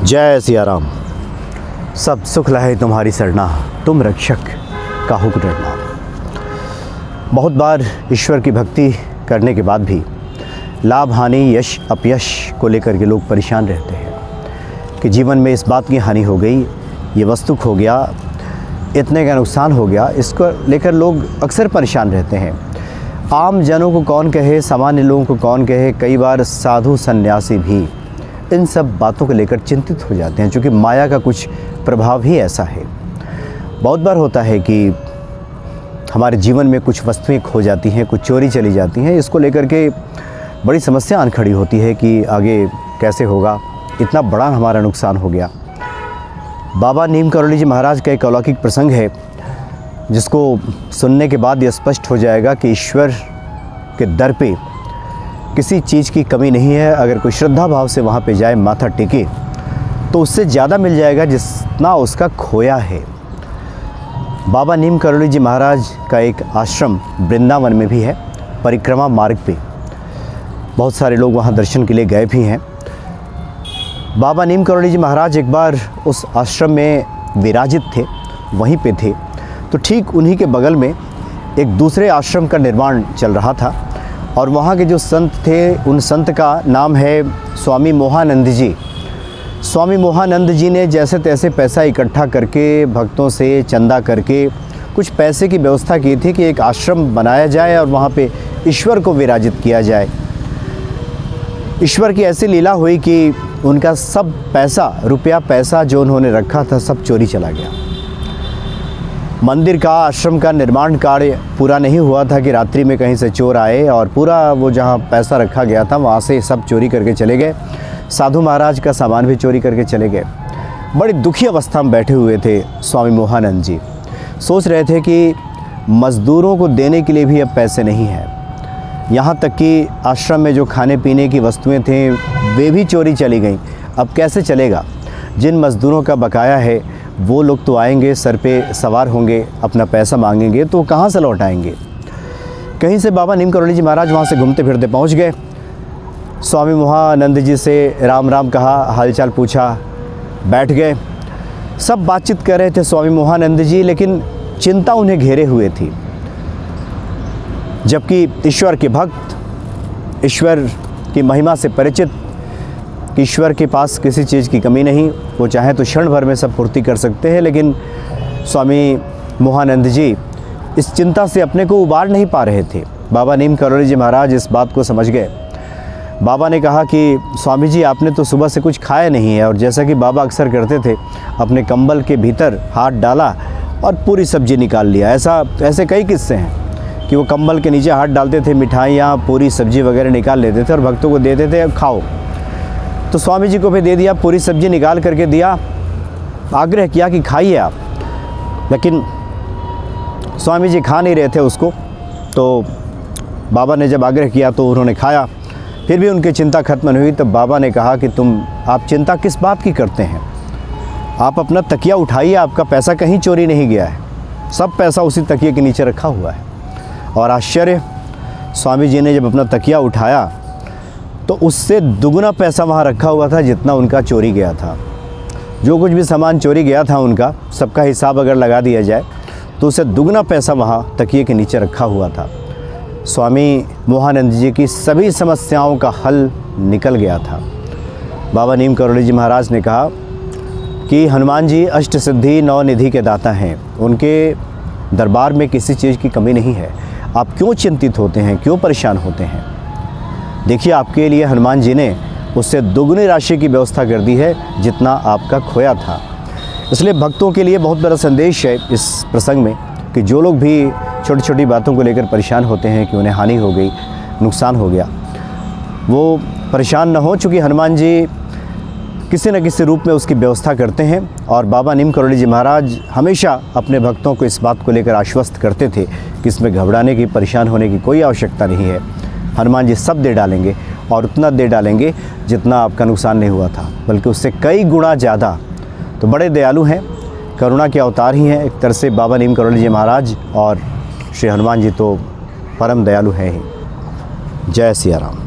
जय सिया राम। सब सुख लहे तुम्हारी सरना, तुम रक्षक काहू को डरना। बहुत बार ईश्वर की भक्ति करने के बाद भी लाभ हानि यश अपयश को लेकर के लोग परेशान रहते हैं कि जीवन में इस बात की हानि हो गई, ये वस्तु खो गया, इतने का नुकसान हो गया। इसको लेकर लोग अक्सर परेशान रहते हैं। आम जनों को कौन कहे, सामान्य लोगों को कौन कहे, कई बार साधु सन्यासी भी इन सब बातों को लेकर चिंतित हो जाते हैं, क्योंकि माया का कुछ प्रभाव ही ऐसा है। बहुत बार होता है कि हमारे जीवन में कुछ वस्तुएं खो जाती हैं, कुछ चोरी चली जाती हैं। इसको लेकर के बड़ी समस्या आन खड़ी होती है कि आगे कैसे होगा, इतना बड़ा हमारा नुकसान हो गया। बाबा नीम करोली जी महाराज का एक अलौकिक प्रसंग है, जिसको सुनने के बाद ये स्पष्ट हो जाएगा कि ईश्वर के दर पे किसी चीज़ की कमी नहीं है। अगर कोई श्रद्धा भाव से वहाँ पे जाए, माथा टेके, तो उससे ज़्यादा मिल जाएगा जितना उसका खोया है। बाबा नीम करोली जी महाराज का एक आश्रम वृंदावन में भी है, परिक्रमा मार्ग पे। बहुत सारे लोग वहाँ दर्शन के लिए गए भी हैं। बाबा नीम करोली जी महाराज एक बार उस आश्रम में विराजित थे, वहीं पे थे, तो ठीक उन्हीं के बगल में एक दूसरे आश्रम का निर्माण चल रहा था। और वहाँ के जो संत थे, उन संत का नाम है स्वामी मोहानंद जी। स्वामी मोहानंद जी ने जैसे तैसे पैसा इकट्ठा करके, भक्तों से चंदा करके कुछ पैसे की व्यवस्था की थी कि एक आश्रम बनाया जाए और वहाँ पे ईश्वर को विराजित किया जाए। ईश्वर की ऐसी लीला हुई कि उनका सब पैसा, रुपया पैसा जो उन्होंने रखा था, सब चोरी चला गया। मंदिर का, आश्रम का निर्माण कार्य पूरा नहीं हुआ था कि रात्रि में कहीं से चोर आए और पूरा वो जहाँ पैसा रखा गया था वहाँ से सब चोरी करके चले गए। साधु महाराज का सामान भी चोरी करके चले गए। बड़ी दुखी अवस्था में बैठे हुए थे स्वामी मोहानंद जी। सोच रहे थे कि मज़दूरों को देने के लिए भी अब पैसे नहीं हैं। यहाँ तक कि आश्रम में जो खाने पीने की वस्तुएं थे वे भी चोरी चली गईं। अब कैसे चलेगा? जिन मज़दूरों का बकाया है वो लोग तो आएंगे, सर पे सवार होंगे, अपना पैसा मांगेंगे, तो कहाँ से लौटाएंगे? कहीं से बाबा नीम करोली जी महाराज वहाँ से घूमते फिरते पहुँच गए। स्वामी मोहानंद जी से राम राम कहा, हालचाल पूछा, बैठ गए। सब बातचीत कर रहे थे स्वामी मोहानंद जी, लेकिन चिंता उन्हें घेरे हुए थी। जबकि ईश्वर के भक्त, ईश्वर की महिमा से परिचित, ईश्वर के पास किसी चीज़ की कमी नहीं, वो चाहे तो क्षण भर में सब पूर्ति कर सकते हैं। लेकिन स्वामी मोहानंद जी इस चिंता से अपने को उबार नहीं पा रहे थे। बाबा नीम करोली जी महाराज इस बात को समझ गए। बाबा ने कहा कि स्वामी जी, आपने तो सुबह से कुछ खाया नहीं है। और जैसा कि बाबा अक्सर करते थे, अपने कंबल के भीतर हाथ डाला और पूरी सब्जी निकाल लिया। ऐसे कई किस्से हैं कि वो कंबल के नीचे हाथ डालते थे, मिठाइयाँ, पूरी सब्जी वगैरह निकाल लेते थे और भक्तों को देते थे, खाओ। तो स्वामी जी को भी दे दिया, पूरी सब्जी निकाल करके दिया, आग्रह किया कि खाइए आप। लेकिन स्वामी जी खा नहीं रहे थे उसको। तो बाबा ने जब आग्रह किया तो उन्होंने खाया, फिर भी उनकी चिंता खत्म नहीं हुई। तो बाबा ने कहा कि आप चिंता किस बात की करते हैं? आप अपना तकिया उठाइए, आपका पैसा कहीं चोरी नहीं गया है, सब पैसा उसी तकिए के नीचे रखा हुआ है। और आश्चर्य, स्वामी जी ने जब अपना तकिया उठाया तो उससे दुगना पैसा वहाँ रखा हुआ था जितना उनका चोरी गया था। जो कुछ भी सामान चोरी गया था उनका, सबका हिसाब अगर लगा दिया जाए तो उससे दुगना पैसा वहाँ तकिए के नीचे रखा हुआ था। स्वामी मोहानंद जी की सभी समस्याओं का हल निकल गया था। बाबा नीम करोली जी महाराज ने कहा कि हनुमान जी अष्ट सिद्धि नौ निधि के दाता हैं, उनके दरबार में किसी चीज़ की कमी नहीं है। आप क्यों चिंतित होते हैं, क्यों परेशान होते हैं? देखिए, आपके लिए हनुमान जी ने उससे दुगनी राशि की व्यवस्था कर दी है जितना आपका खोया था। इसलिए भक्तों के लिए बहुत बड़ा संदेश है इस प्रसंग में कि जो लोग भी छोटी छोटी बातों को लेकर परेशान होते हैं कि उन्हें हानि हो गई, नुकसान हो गया, वो परेशान न हो, चूँकि हनुमान जी किसी न किसी रूप में उसकी व्यवस्था करते हैं। और बाबा नीम करोली जी महाराज हमेशा अपने भक्तों को इस बात को लेकर आश्वस्त करते थे कि इसमें घबराने की, परेशान होने की कोई आवश्यकता नहीं है। हनुमान जी सब दे डालेंगे और उतना दे डालेंगे जितना आपका नुकसान नहीं हुआ था, बल्कि उससे कई गुना ज़्यादा। तो बड़े दयालु हैं, करुणा के अवतार ही हैं एक तरह से बाबा नीम करोली जी महाराज, और श्री हनुमान जी तो परम दयालु हैं ही। जय सिया राम।